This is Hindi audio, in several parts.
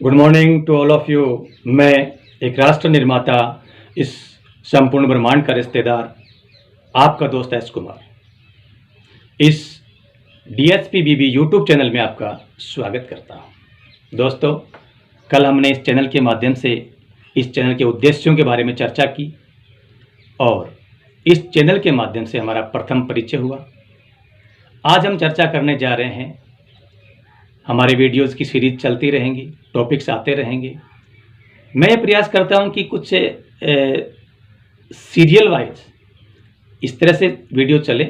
Good morning to all of you. मैं एक राष्ट्र निर्माता, इस संपूर्ण ब्रह्मांड का रिश्तेदार, आपका दोस्त एस कुमार, इस DSP-BB यूट्यूब चैनल में आपका स्वागत करता हूं। दोस्तों, कल हमने इस चैनल के माध्यम से इस चैनल के उद्देश्यों के बारे में चर्चा की और इस चैनल के माध्यम से हमारा प्रथम परिचय हुआ। आज हम चर्चा करने जा रहे हैं, हमारे वीडियोज़ की सीरीज चलती रहेंगी, टॉपिक्स आते रहेंगे। मैं ये प्रयास करता हूँ कि कुछ सीरियल वाइज इस तरह से वीडियो चले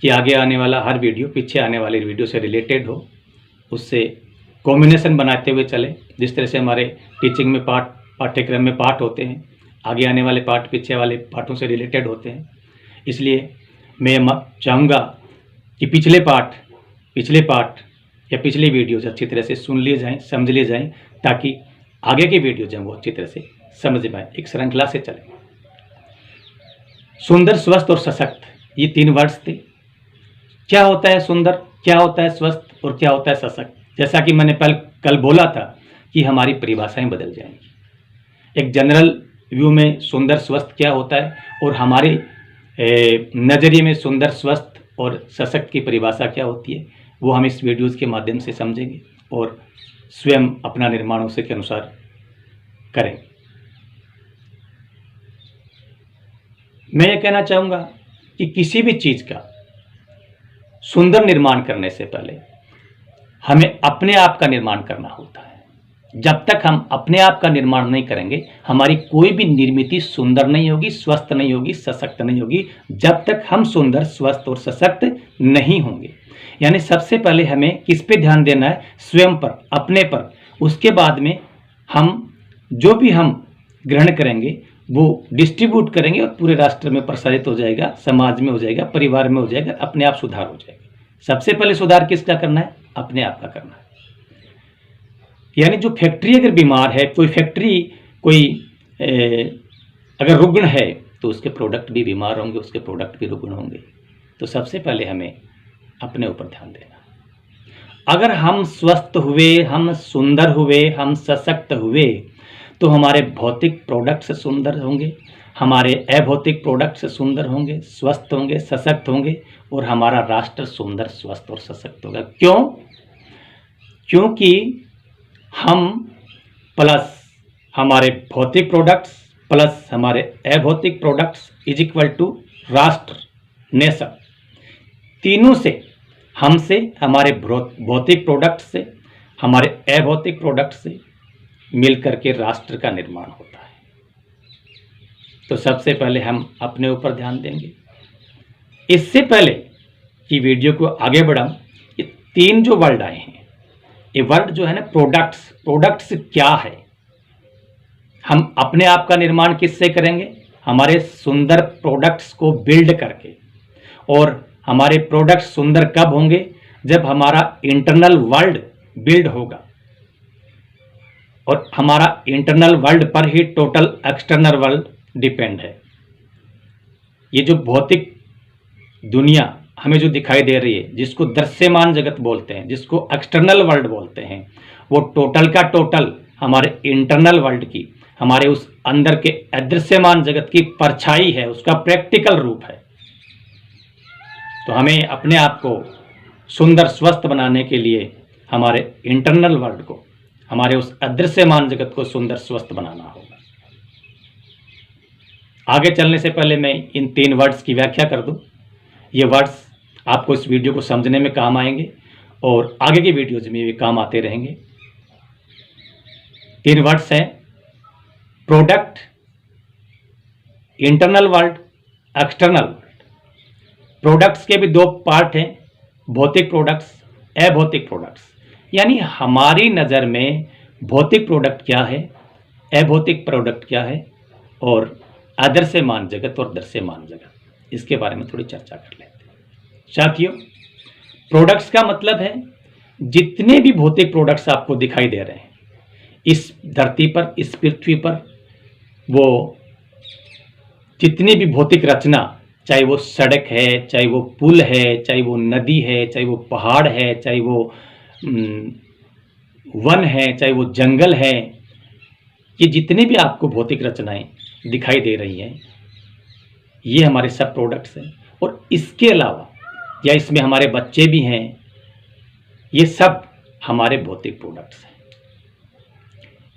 कि आगे आने वाला हर वीडियो पीछे आने वाले वीडियो से रिलेटेड हो, उससे कॉम्बिनेशन बनाते हुए चले। जिस तरह से हमारे टीचिंग में पाठ्यक्रम में पाठ होते हैं, आगे आने वाले पाठ पीछे वाले पाठों से रिलेटेड होते हैं। इसलिए मैं चाहूँगा कि पिछले पाठ या पिछले वीडियोज अच्छी तरह से सुन लिए जाएं, समझ लिए जाएं, ताकि आगे के वीडियो जो वो अच्छी तरह से समझ पाएँ, एक श्रृंखला से चलें। सुंदर, स्वस्थ और सशक्त, ये 3 वर्ड्स थे। क्या होता है सुंदर, क्या होता है स्वस्थ और क्या होता है सशक्त? जैसा कि मैंने कल बोला था कि हमारी परिभाषाएं बदल जाएंगी। एक जनरल व्यू में सुंदर स्वस्थ क्या होता है और हमारे नज़रिए में सुंदर स्वस्थ और सशक्त की परिभाषा क्या होती है, वो हम इस वीडियोज़ के माध्यम से समझेंगे और स्वयं अपना निर्माण उसी के अनुसार करेंगे। मैं ये कहना चाहूँगा कि किसी भी चीज़ का सुंदर निर्माण करने से पहले हमें अपने आप का निर्माण करना होता है। जब तक हम अपने आप का निर्माण नहीं करेंगे, हमारी कोई भी निर्मिति सुंदर नहीं होगी, स्वस्थ नहीं होगी, सशक्त नहीं होगी, जब तक हम सुंदर, स्वस्थ और सशक्त नहीं होंगे। यानी सबसे पहले हमें किस पे ध्यान देना है? स्वयं पर, अपने पर। उसके बाद में हम जो भी हम ग्रहण करेंगे वो डिस्ट्रीब्यूट करेंगे और पूरे राष्ट्र में प्रसारित हो जाएगा, समाज में हो जाएगा, परिवार में हो जाएगा, अपने आप सुधार हो जाएगा। सबसे पहले सुधार किसका करना है? अपने आप का करना है। यानी जो फैक्ट्री अगर बीमार है, कोई फैक्ट्री अगर रुग्ण है, तो उसके प्रोडक्ट भी बीमार होंगे, उसके प्रोडक्ट भी रुग्ण होंगे। तो सबसे पहले हमें अपने ऊपर ध्यान देना। अगर हम स्वस्थ हुए, हम सुंदर हुए, हम सशक्त हुए, तो हमारे भौतिक प्रोडक्ट्स सुंदर होंगे, हमारे अभौतिक प्रोडक्ट्स सुंदर होंगे, स्वस्थ होंगे, सशक्त होंगे और हमारा राष्ट्र सुंदर, स्वस्थ और सशक्त होगा। क्यों? क्योंकि हम प्लस हमारे भौतिक प्रोडक्ट्स प्लस हमारे अभौतिक प्रोडक्ट्स इज इक्वल टू राष्ट्र, नेशन। तीनों से, हमसे, हमारे भौतिक प्रोडक्ट से, हमारे अभौतिक प्रोडक्ट से मिल करके राष्ट्र का निर्माण होता है। तो सबसे पहले हम अपने ऊपर ध्यान देंगे। इससे पहले कि वीडियो को आगे बढ़ाऊं, ये 3 जो वर्ड आए हैं, ये वर्ड जो है ना, प्रोडक्ट्स क्या है? हम अपने आप का निर्माण किससे करेंगे? हमारे सुंदर प्रोडक्ट्स को बिल्ड करके। और हमारे प्रोडक्ट सुंदर कब होंगे? जब हमारा इंटरनल वर्ल्ड बिल्ड होगा। और हमारा इंटरनल वर्ल्ड पर ही टोटल एक्सटर्नल वर्ल्ड डिपेंड है। ये जो भौतिक दुनिया हमें जो दिखाई दे रही है, जिसको दृश्यमान जगत बोलते हैं, जिसको एक्सटर्नल वर्ल्ड बोलते हैं, वो टोटल का टोटल हमारे इंटरनल वर्ल्ड की, हमारे उस अंदर के अदृश्यमान जगत की परछाई है, उसका प्रैक्टिकल रूप है। तो हमें अपने आप को सुंदर, स्वस्थ बनाने के लिए हमारे इंटरनल वर्ल्ड को, हमारे उस अदृश्यमान जगत को सुंदर, स्वस्थ बनाना होगा। आगे चलने से पहले मैं इन 3 वर्ड्स की व्याख्या कर दूं। ये वर्ड्स आपको इस वीडियो को समझने में काम आएंगे और आगे की वीडियोज में भी काम आते रहेंगे। 3 वर्ड्स हैं: product, internal world, external world. Products के भी 2 पार्ट हैं, भौतिक प्रोडक्ट्स, अभौतिक प्रोडक्ट्स। यानी हमारी नज़र में भौतिक प्रोडक्ट क्या है, अभौतिक प्रोडक्ट क्या है और अदृश्यमान जगत और दृश्यमान जगत, इसके बारे में थोड़ी चर्चा कर लेते हैं। साथियों, प्रोडक्ट्स का मतलब है जितने भी भौतिक प्रोडक्ट्स आपको दिखाई दे रहे हैं इस धरती पर, इस पृथ्वी पर, वो जितनी भी भौतिक रचना, चाहे वो सड़क है, चाहे वो पुल है, चाहे वो नदी है, चाहे वो पहाड़ है, चाहे वो वन है, चाहे वो जंगल है, ये जितनी भी आपको भौतिक रचनाएं दिखाई दे रही हैं, ये हमारे सब प्रोडक्ट्स हैं। और इसके अलावा या इसमें हमारे बच्चे भी हैं, ये सब हमारे भौतिक प्रोडक्ट्स हैं,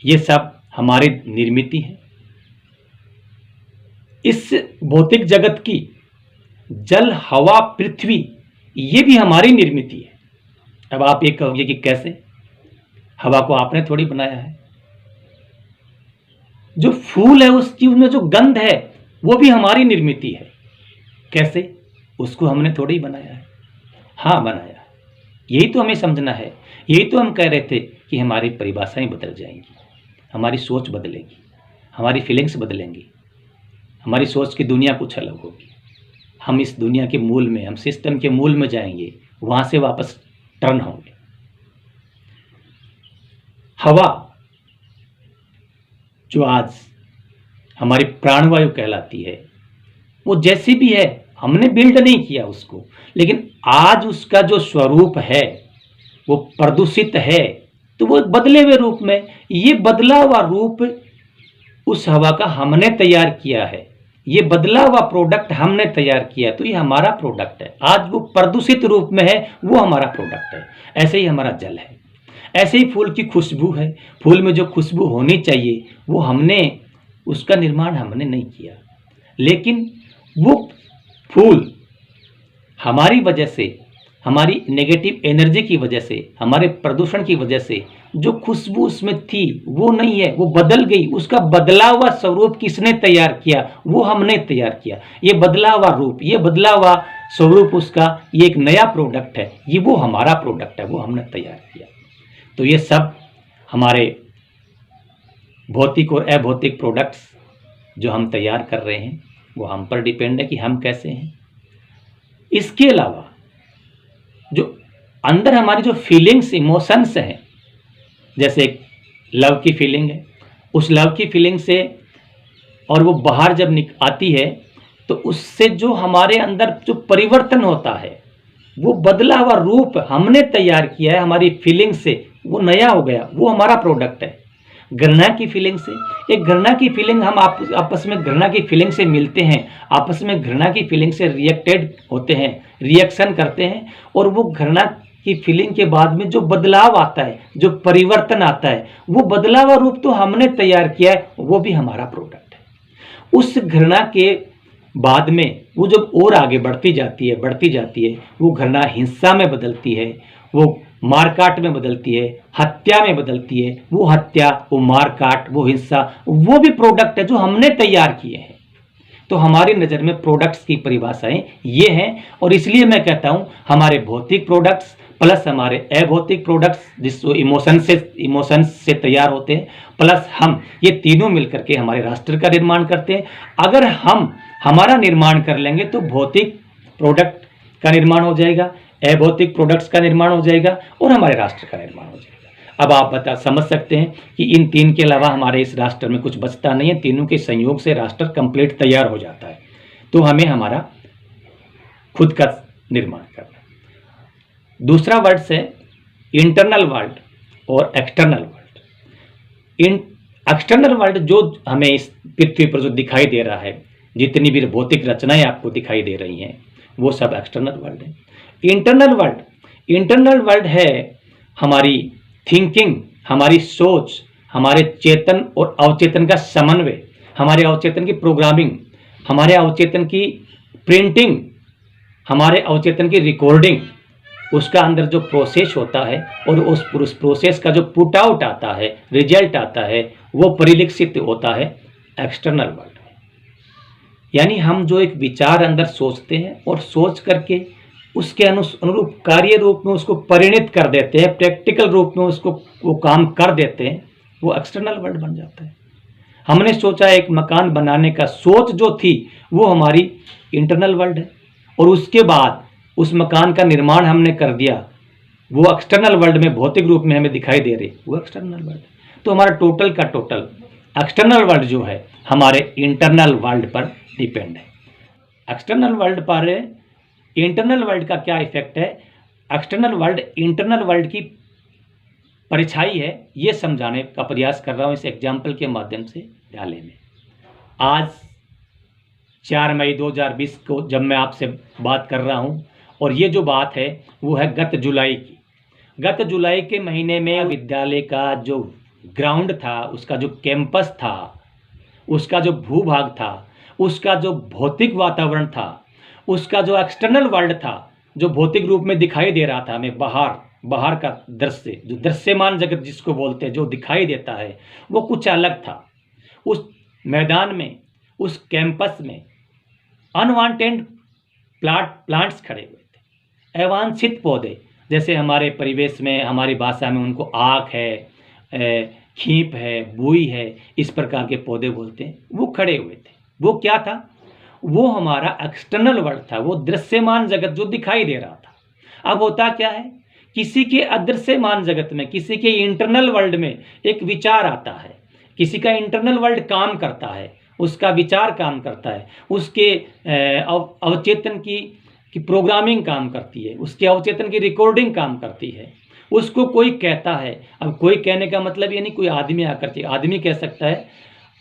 ये सब हमारी निर्मित है। इस भौतिक जगत की जल, हवा, पृथ्वी, ये भी हमारी निर्मित है। अब आप ये कहोगे कि कैसे? हवा को आपने थोड़ी बनाया है। जो फूल है उस चीज में जो गंध है वो भी हमारी निर्मित है। कैसे? उसको हमने थोड़ी बनाया है। हाँ, बनाया। यही तो हमें समझना है। यही तो हम कह रहे थे कि हमारी परिभाषाएं बदल जाएंगी, हमारी सोच बदलेगी, हमारी फीलिंग्स बदलेंगी, हमारी सोच की दुनिया कुछ अलग होगी। हम इस दुनिया के मूल में, हम सिस्टम के मूल में जाएंगे, वहां से वापस टर्न होंगे। हवा जो आज हमारी प्राणवायु कहलाती है, वो जैसी भी है, हमने बिल्ड नहीं किया उसको, लेकिन आज उसका जो स्वरूप है वो प्रदूषित है, तो वो बदले हुए रूप में, ये बदला हुआ रूप उस हवा का हमने तैयार किया है, ये बदला हुआ प्रोडक्ट हमने तैयार किया है, तो ये हमारा प्रोडक्ट है। आज वो प्रदूषित रूप में है, वो हमारा प्रोडक्ट है। ऐसे ही हमारा जल है, ऐसे ही फूल की खुशबू है। फूल में जो खुशबू होनी चाहिए वो हमने, उसका निर्माण हमने नहीं किया, लेकिन वो फूल हमारी वजह से, हमारी नेगेटिव एनर्जी की वजह से, हमारे प्रदूषण की वजह से जो खुशबू उसमें थी वो नहीं है, वो बदल गई। उसका बदला हुआ स्वरूप किसने तैयार किया? वो हमने तैयार किया। ये बदला हुआ रूप, ये बदला हुआ स्वरूप उसका, ये एक नया प्रोडक्ट है, ये वो हमारा प्रोडक्ट है, वो हमने तैयार किया। तो ये सब हमारे भौतिक और अभौतिक प्रोडक्ट्स जो हम तैयार कर रहे हैं वो हम पर डिपेंड है कि हम कैसे हैं। इसके अलावा जो अंदर हमारी जो फीलिंग्स, इमोशंस हैं, जैसे एक लव की फीलिंग है, उस लव की फीलिंग से और वो बाहर जब आती है तो उससे जो हमारे अंदर जो परिवर्तन होता है, वो बदला हुआ रूप हमने तैयार किया है हमारी फीलिंग से, वो नया हो गया, वो हमारा प्रोडक्ट है। घृणा की फीलिंग से, एक घृणा की फीलिंग, हम आपस में घृणा की फीलिंग से मिलते हैं, आपस में घृणा की फीलिंग से रिएक्टेड होते हैं, रिएक्शन करते हैं, और वो घृणा की फीलिंग के बाद में जो बदलाव आता है, जो परिवर्तन आता है, वो बदला हुआ रूप तो हमने तैयार किया है, वो भी हमारा प्रोडक्ट है। उस घृणा के बाद में वो जब और आगे बढ़ती जाती है, वो घृणा हिंसा में बदलती है, वो मारकाट में बदलती है, हत्या में बदलती है। वो हत्या, वो मारकाट, वो हिंसा, वो भी प्रोडक्ट है जो हमने तैयार किए हैं। तो हमारी नज़र में प्रोडक्ट्स की परिभाषाएं ये हैं, और इसलिए मैं कहता हूं हमारे भौतिक प्रोडक्ट्स प्लस हमारे अभौतिक प्रोडक्ट्स जिसको इमोशंस से तैयार होते हैं, प्लस हम, ये तीनों मिलकर के हमारे राष्ट्र का निर्माण करते हैं। अगर हम हमारा निर्माण कर लेंगे तो भौतिक प्रोडक्ट का निर्माण हो जाएगा, अभौतिक प्रोडक्ट्स का निर्माण हो जाएगा, और हमारे राष्ट्र का निर्माण हो जाएगा। अब आप समझ सकते हैं कि इन तीन के अलावा हमारे इस राष्ट्र में कुछ बचता नहीं है। तीनों के संयोग से राष्ट्र कंप्लीट तैयार हो जाता है। तो हमें हमारा खुद का निर्माण करना। दूसरा वर्ड है इंटरनल वर्ल्ड और एक्सटर्नल वर्ल्ड। एक्सटर्नल वर्ल्ड जो हमें इस पृथ्वी पर जो दिखाई दे रहा है, जितनी भी भौतिक रचनाएं आपको दिखाई दे रही हैं, वो सब एक्सटर्नल वर्ल्ड है। इंटरनल वर्ल्ड है हमारी थिंकिंग, हमारी सोच, हमारे चेतन और अवचेतन का समन्वय, हमारे अवचेतन की प्रोग्रामिंग, हमारे अवचेतन की प्रिंटिंग, हमारे अवचेतन की रिकॉर्डिंग, उसका अंदर जो प्रोसेस होता है और उस प्रोसेस का जो पुट आउट आता है, रिजल्ट आता है, वो परिलक्षित होता है एक्सटर्नल वर्ल्ड में। यानी हम जो एक विचार अंदर सोचते हैं और सोच करके उसके अनुरूप कार्य रूप में उसको परिणित कर देते हैं, प्रैक्टिकल रूप में उसको वो काम कर देते हैं, वो एक्सटर्नल वर्ल्ड बन जाता है। हमने सोचा एक मकान बनाने का सोच जो थी वो हमारी इंटरनल वर्ल्ड है, और उसके बाद उस मकान का निर्माण हमने कर दिया, वो एक्सटर्नल वर्ल्ड में भौतिक रूप में हमें दिखाई दे रही, वो एक्सटर्नल वर्ल्ड। तो हमारा टोटल का टोटल एक्सटर्नल वर्ल्ड जो है हमारे इंटरनल वर्ल्ड पर डिपेंड है। एक्सटर्नल वर्ल्ड पर इंटरनल वर्ल्ड का क्या इफेक्ट है? एक्सटर्नल वर्ल्ड इंटरनल वर्ल्ड की परिछाई है, ये समझाने का प्रयास कर रहा हूँ इस एग्जाम्पल के माध्यम से डाले में। आज 4 मई 2020 को जब मैं आपसे बात कर रहा हूँ, और ये जो बात है वो है गत जुलाई की। गत जुलाई के महीने में विद्यालय का जो ग्राउंड था, उसका जो कैंपस था, उसका जो भूभाग था, उसका जो भौतिक वातावरण था, उसका जो एक्सटर्नल वर्ल्ड था, जो भौतिक रूप में दिखाई दे रहा था हमें, बाहर का दृश्य, जो दृश्यमान जगत जिसको बोलते हैं, जो दिखाई देता है, वो कुछ अलग था। उस मैदान में, उस कैंपस में अनवांटेड प्लांट्स खड़े हुए थे, अवांछित पौधे, जैसे हमारे परिवेश में, हमारी भाषा में उनको आक है, खींप है, बुई है, इस प्रकार के पौधे बोलते हैं, वो खड़े हुए थे। वो क्या था? वो हमारा एक्सटर्नल वर्ल्ड था, वो दृश्यमान जगत जो दिखाई दे रहा था। अब होता क्या है, किसी के अदृश्यमान जगत में, किसी के इंटरनल वर्ल्ड में एक विचार आता है, किसी का इंटरनल वर्ल्ड काम करता है, उसका विचार काम करता है, उसके अवचेतन की प्रोग्रामिंग काम करती है, उसके अवचेतन की रिकॉर्डिंग काम करती है। उसको कोई कहता है, अब कोई कहने का मतलब ये नहीं कोई आदमी आकर के, आदमी कह सकता है,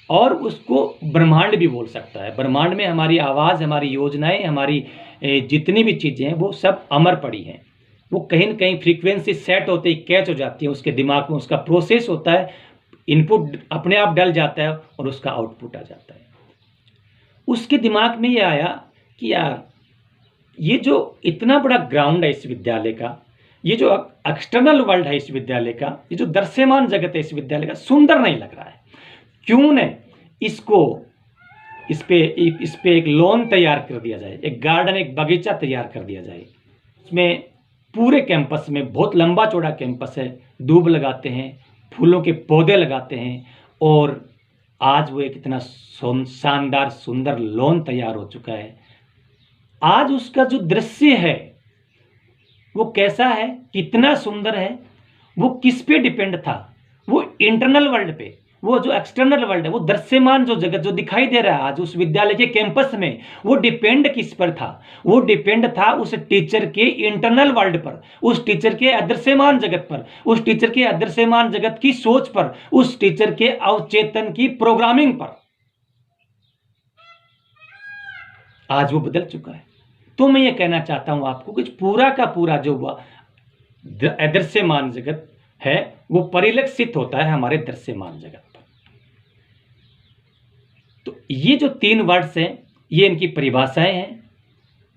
और उसको ब्रह्मांड भी बोल सकता है। ब्रह्मांड में हमारी आवाज़, हमारी योजनाएं, हमारी जितनी भी चीज़ें हैं वो सब अमर पड़ी हैं। वो कहीं न कहीं फ्रीक्वेंसी सेट होते ही कैच हो जाती है उसके दिमाग में, उसका प्रोसेस होता है, इनपुट अपने आप डल जाता है और उसका आउटपुट आ जाता है। उसके दिमाग में ये आया कि यार ये जो इतना बड़ा ग्राउंड है इस विद्यालय का, ये जो एक्सटर्नल वर्ल्ड है इस विद्यालय का, ये जो दृश्यमान जगत है इस विद्यालय का, सुंदर नहीं लग रहा है। क्यों न इस पे एक लॉन तैयार कर दिया जाए, एक गार्डन, एक बगीचा तैयार कर दिया जाए। इसमें पूरे कैंपस में, बहुत लंबा चौड़ा कैंपस है, दूब लगाते हैं, फूलों के पौधे लगाते हैं, और आज वो एक इतना शानदार सुंदर लॉन तैयार हो चुका है। आज उसका जो दृश्य है वो कैसा है, कितना सुंदर है, वो किस पे डिपेंड था? वो इंटरनल वर्ल्ड पे। वो जो एक्सटर्नल वर्ल्ड है, वो दृश्यमान जो जगत जो दिखाई दे रहा है आज उस विद्यालय के कैंपस में, वो डिपेंड किस पर था? वो डिपेंड था उस टीचर के इंटरनल वर्ल्ड पर, उस टीचर के अदृश्यमान जगत पर, उस टीचर के अदृश्यमान जगत की सोच पर, उस टीचर के अवचेतन की प्रोग्रामिंग पर। आज वो बदल चुका है। तो मैं ये कहना चाहता हूं आपको कि पूरा का पूरा जो अदृश्यमान जगत है वो परिलक्षित होता है हमारे दृश्यमान जगत पर। तो ये जो 3 वर्ड्स हैं, ये इनकी परिभाषाएं हैं,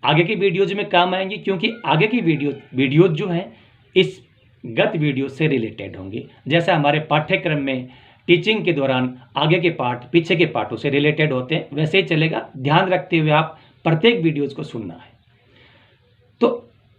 आगे की वीडियोज में काम आएंगी, क्योंकि आगे की वीडियोज जो हैं इस गत वीडियो से रिलेटेड होंगे। जैसा हमारे पाठ्यक्रम में टीचिंग के दौरान आगे के पार्ट पीछे के पार्टों से रिलेटेड होते हैं, वैसे ही चलेगा। ध्यान रखते हुए आप प्रत्येक वीडियोज को सुनना है। तो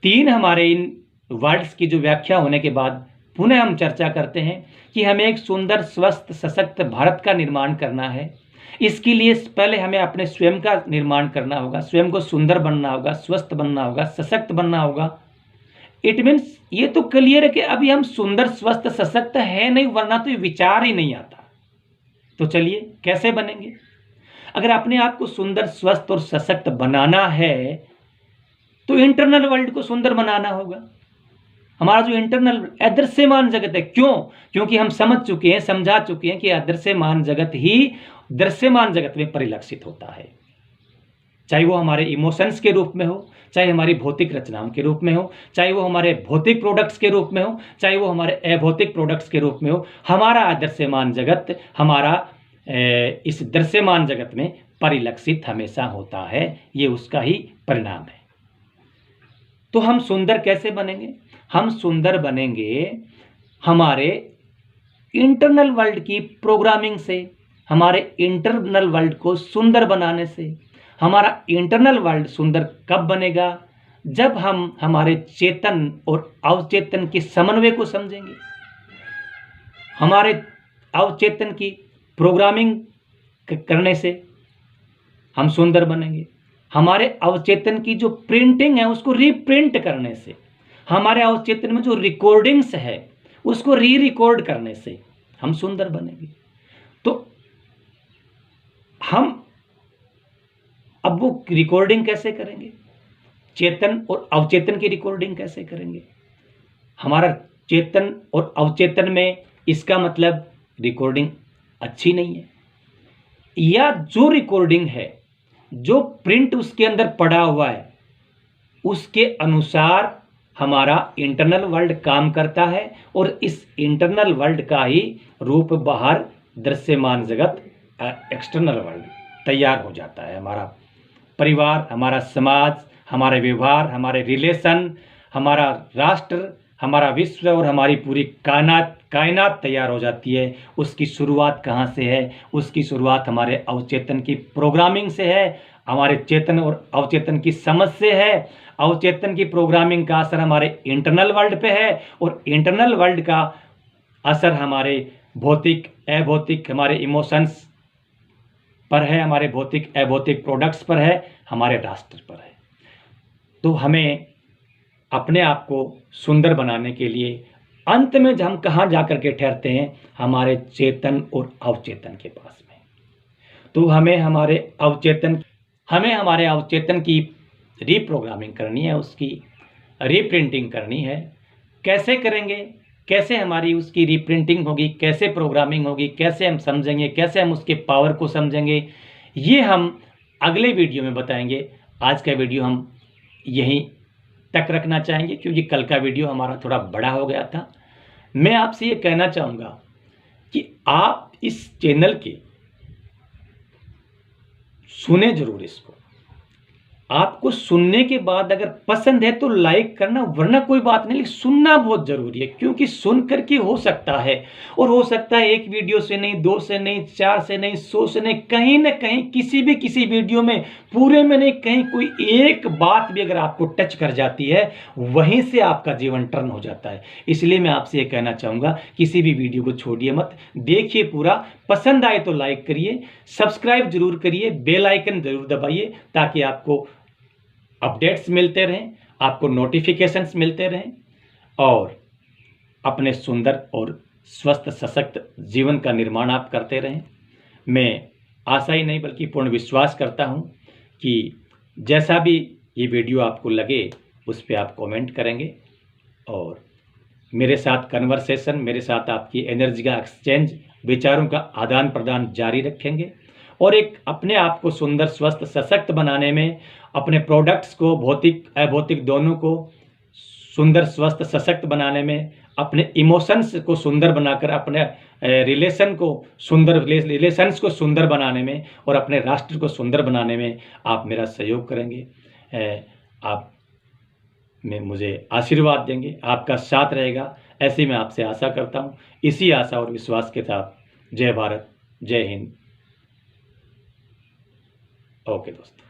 3 हमारे इन वर्ड्स की जो व्याख्या होने के बाद पुनः हम चर्चा करते हैं कि हमें एक सुंदर, स्वस्थ, सशक्त भारत का निर्माण करना है। इसके लिए पहले हमें अपने स्वयं का निर्माण करना होगा, स्वयं को सुंदर बनना होगा, स्वस्थ बनना होगा, सशक्त बनना होगा। इट मीन्स ये तो क्लियर है कि अभी हम सुंदर, स्वस्थ, सशक्त है नहीं, वरना तो विचार ही नहीं आता। तो चलिए कैसे बनेंगे? अगर अपने आप को सुंदर, स्वस्थ और सशक्त बनाना है तो इंटरनल वर्ल्ड को सुंदर बनाना होगा। हमारा जो इंटरनल अदृश्यमान जगत है, क्योंकि हम समझ चुके हैं, समझा चुके हैं कि अदृश्यमान जगत ही दृश्यमान जगत में परिलक्षित होता है। चाहे वो हमारे इमोशंस के रूप में हो, चाहे हमारी भौतिक रचनाओं के रूप में हो, चाहे वो हमारे भौतिक प्रोडक्ट्स के रूप में हो, चाहे वो हमारे अभौतिक प्रोडक्ट्स के रूप में हो, हमारा अदृश्यमान जगत हमारा इस दृश्यमान जगत में परिलक्षित हमेशा होता है। ये उसका ही परिणाम है। तो हम सुंदर कैसे बनेंगे? हम सुंदर बनेंगे हमारे इंटरनल वर्ल्ड की प्रोग्रामिंग से, हमारे इंटरनल वर्ल्ड को सुंदर बनाने से। हमारा इंटरनल वर्ल्ड सुंदर कब बनेगा? जब हम हमारे चेतन और अवचेतन के समन्वय को समझेंगे। हमारे अवचेतन की प्रोग्रामिंग करने से हम सुंदर बनेंगे। हमारे अवचेतन की जो प्रिंटिंग है उसको रीप्रिंट करने से, हमारे अवचेतन में जो रिकॉर्डिंग्स है उसको रिकॉर्ड करने से हम सुंदर बनेंगे। तो हम अब वो रिकॉर्डिंग कैसे करेंगे? चेतन और अवचेतन की रिकॉर्डिंग कैसे करेंगे? हमारा चेतन और अवचेतन में इसका मतलब रिकॉर्डिंग अच्छी नहीं है, या जो रिकॉर्डिंग है, जो प्रिंट उसके अंदर पड़ा हुआ है, उसके अनुसार हमारा इंटरनल वर्ल्ड काम करता है और इस इंटरनल वर्ल्ड का ही रूप बाहर दृश्यमान जगत, एक्सटर्नल वर्ल्ड तैयार हो जाता है। हमारा परिवार, हमारा समाज, हमारे व्यवहार, हमारे रिलेशन, हमारा राष्ट्र, हमारा विश्व और हमारी पूरी कायनात तैयार हो जाती है। उसकी शुरुआत कहाँ से है? उसकी शुरुआत हमारे अवचेतन की प्रोग्रामिंग से है, हमारे चेतन और अवचेतन की समझ से है। अवचेतन की प्रोग्रामिंग का असर हमारे इंटरनल वर्ल्ड पे है और इंटरनल वर्ल्ड का असर हमारे भौतिक अभौतिक, हमारे इमोशंस पर है, हमारे भौतिक अभौतिक प्रोडक्ट्स पर है, हमारे राष्ट्र पर है। तो हमें अपने आप को सुंदर बनाने के लिए अंत में हम कहाँ जाकर के ठहरते हैं? हमारे चेतन और अवचेतन के पास में। तो हमें हमारे अवचेतन की रीप्रोग्रामिंग करनी है, उसकी रीप्रिंटिंग करनी है। कैसे करेंगे? कैसे हमारी उसकी रीप्रिंटिंग होगी? कैसे प्रोग्रामिंग होगी? कैसे हम समझेंगे? कैसे हम उसके पावर को समझेंगे? ये हम अगले वीडियो में बताएंगे। आज का वीडियो हम यहीं तक रखना चाहेंगे क्योंकि कल का वीडियो हमारा थोड़ा बड़ा हो गया था। मैं आपसे ये कहना चाहूँगा कि आप इस चैनल के सुने जरूर इसको। आपको सुनने के बाद अगर पसंद है तो लाइक करना, वरना कोई बात नहीं, लेकिन सुनना बहुत जरूरी है क्योंकि सुन करके हो सकता है, और हो सकता है एक वीडियो से नहीं, 2 से नहीं, 4 से नहीं, 100 से नहीं, कहीं ना कहीं किसी वीडियो में, पूरे में नहीं, कहीं कोई एक बात भी अगर आपको टच कर जाती है, वहीं से आपका जीवन टर्न हो जाता है। इसलिए मैं आपसे ये कहना चाहूँगा, किसी भी वीडियो को छोड़िए मत, देखिए पूरा। पसंद आए तो लाइक करिए, सब्सक्राइब जरूर करिए, बेल आइकन जरूर दबाइए ताकि आपको अपडेट्स मिलते रहें, आपको नोटिफिकेशंस मिलते रहें और अपने सुंदर और स्वस्थ सशक्त जीवन का निर्माण आप करते रहें। मैं आशा ही नहीं बल्कि पूर्ण विश्वास करता हूं कि जैसा भी ये वीडियो आपको लगे उस पर आप कमेंट करेंगे और मेरे साथ कन्वर्सेशन, मेरे साथ आपकी एनर्जी का एक्सचेंज, विचारों का आदान प्रदान जारी रखेंगे और एक अपने आप को सुंदर, स्वस्थ, सशक्त बनाने में, अपने प्रोडक्ट्स को भौतिक अभौतिक दोनों को सुंदर, स्वस्थ, सशक्त बनाने में, अपने इमोशंस को सुंदर बनाकर, अपने रिलेशंस को सुंदर बनाने में और अपने राष्ट्र को सुंदर बनाने में आप मेरा सहयोग करेंगे। आप में मुझे आशीर्वाद देंगे, आपका साथ रहेगा, ऐसी मैं आपसे आशा करता हूँ। इसी आशा और विश्वास के साथ जय भारत, जय हिंद। ओके दोस्तों।